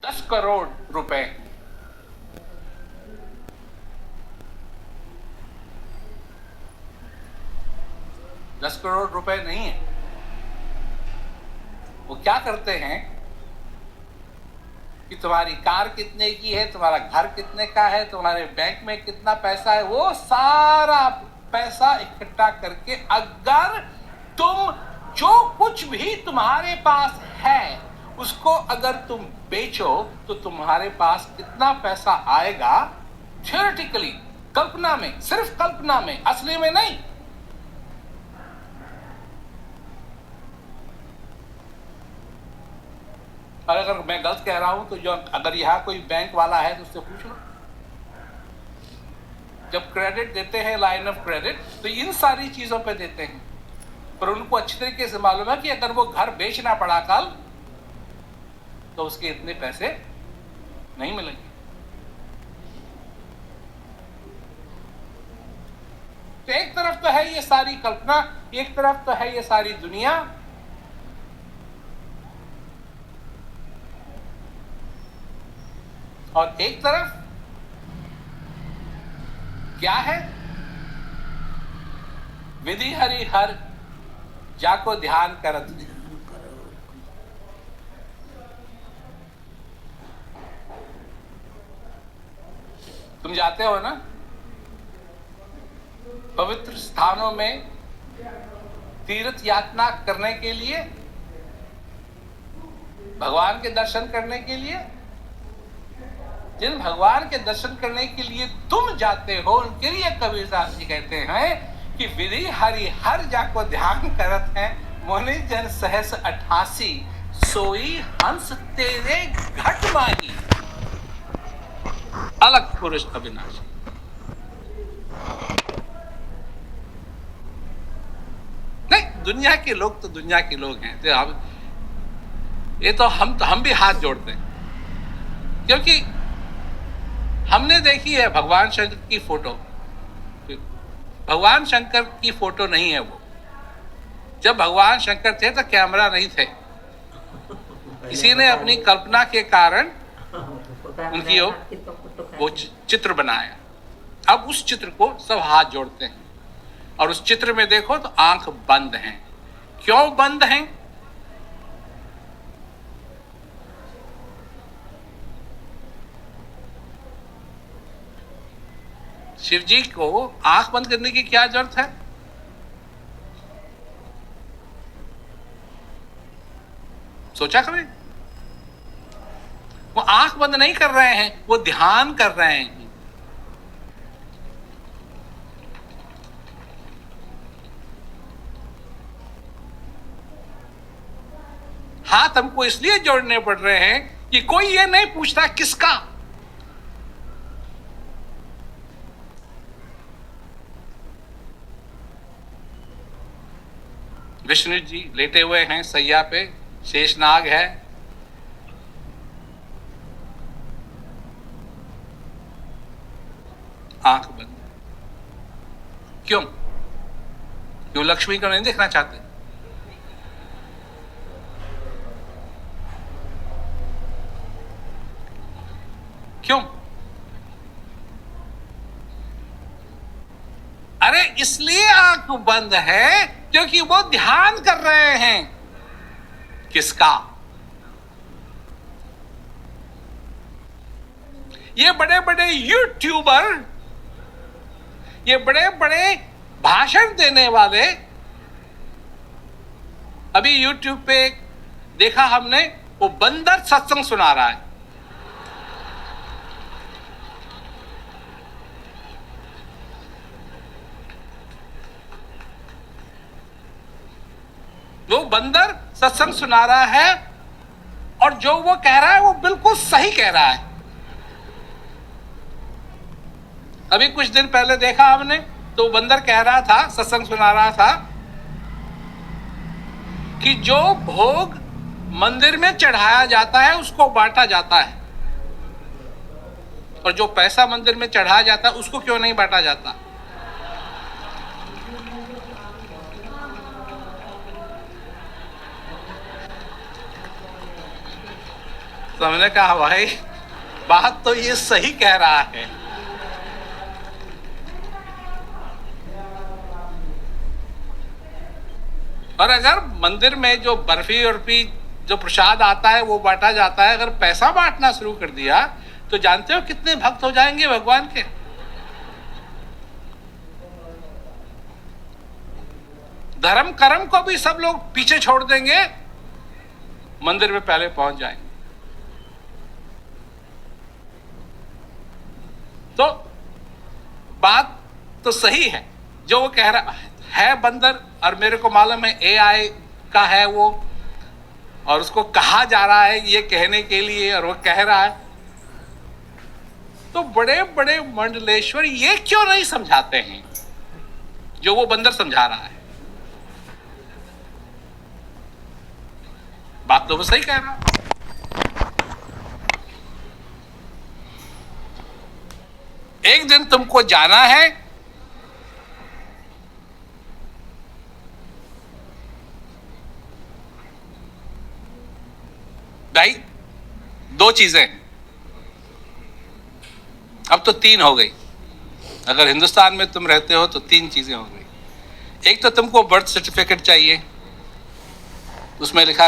10 करोड़ रुपए। ₹10 करोड़ नहीं है। वो क्या करते हैं कि तुम्हारी कार कितने की है, तुम्हारा घर कितने का है, तुम्हारे बैंक में कितना पैसा है, वो सारा पैसा इकट्ठा करके अगर तुम जो कुछ भी तुम्हारे पास है उसको अगर तुम बेचो तो तुम्हारे पास कितना पैसा आएगा, थियोरेटिकली, कल्पना में, सिर्फ कल्पना में, असली में नहीं। और अगर मैं गलत कह रहा हूं तो जो अगर यहां कोई बैंक वाला है तो उससे पूछ लो। जब क्रेडिट देते हैं, लाइन ऑफ क्रेडिट, तो इन सारी चीजों पे देते हैं, पर उनको अच्छी तरीके से मालूम है कि अगर वो घर बेचना पड़ा कल तो उसके इतने पैसे नहीं मिलेंगे। तो एक तरफ तो है ये सारी कल्पना, एक तरफ तो है ये सारी दुनिया, और एक तरफ क्या है, विधि हरि हर जाको ध्यान करत। तुम जाते हो ना पवित्र स्थानों में तीर्थ यात्रा करने के लिए, भगवान के दर्शन करने के लिए। जिन भगवान के दर्शन करने के लिए तुम जाते हो उनके लिए कबीरदास जी कहते हैं कि विधि हरि हर जाको ध्यान करत है, मोनि जन सहस 88 सोई हंस तेरे घट माही, अलग पुरुष अविनाशी। नहीं, दुनिया के लोग तो दुनिया के लोग हैं, तो हम भी हाथ जोड़ते हैं, क्योंकि हमने देखी है भगवान शंकर की फोटो। भगवान शंकर की फोटो नहीं है वो। जब भगवान शंकर थे तो कैमरा नहीं थे, किसी ने अपनी कल्पना के कारण उनकी वो चित्र बनाया। अब उस चित्र को सब हाथ जोड़ते हैं, और उस चित्र में देखो तो आंख बंद हैं। क्यों बंद हैं? शिव जी को आंख बंद करने की क्या जरूरत है? सोचा कभी? वो आंख बंद नहीं कर रहे हैं, वो ध्यान कर रहे हैं। हाथ हमको इसलिए जोड़ने पड़ रहे हैं कि कोई ये नहीं पूछता किसका। विष्णु जी लेटे हुए हैं सैया पे, शेषनाग है, आंख बंद। क्यों? क्यों लक्ष्मी को नहीं देखना चाहते? क्यों? अरे इसलिए आंख बंद है क्योंकि वो ध्यान कर रहे हैं। किसका? ये बड़े बड़े यूट्यूबर, ये बड़े बड़े भाषण देने वाले, अभी यूट्यूब पे देखा हमने, वो बंदर सत्संग सुना रहा है। वो बंदर सत्संग सुना रहा है, और जो वो कह रहा है वो बिल्कुल सही कह रहा है। अभी कुछ दिन पहले देखा हमने, तो बंदर कह रहा था, सत्संग सुना रहा था, कि जो भोग मंदिर में चढ़ाया जाता है उसको बांटा जाता है, और जो पैसा मंदिर में चढ़ाया जाता है उसको क्यों नहीं बांटा जाता? तो हमने कहा भाई बात तो ये सही कह रहा है। और अगर मंदिर में जो बर्फी उर्फी जो प्रसाद आता है वो बांटा जाता है, अगर पैसा बांटना शुरू कर दिया तो जानते हो कितने भक्त हो जाएंगे भगवान के। धर्म कर्म को भी सब लोग पीछे छोड़ देंगे, मंदिर में पहले पहुंच जाएंगे। तो बात तो सही है जो वो कह रहा है बंदर, और मेरे को मालूम है AI का है वो, और उसको कहा जा रहा है ये कहने के लिए, और वो कह रहा है। तो बड़े बड़े मंडलेश्वर ये क्यों नहीं समझाते हैं जो वो बंदर समझा रहा है? बात तो वो सही कह रहा है। एक दिन तुमको जाना है भाई, दो चीजें, अब तो तीन हो गई। अगर हिंदुस्तान में तुम रहते हो तो तीन चीजें हो गई। एक तो तुमको बर्थ सर्टिफिकेट चाहिए, उसमें लिखा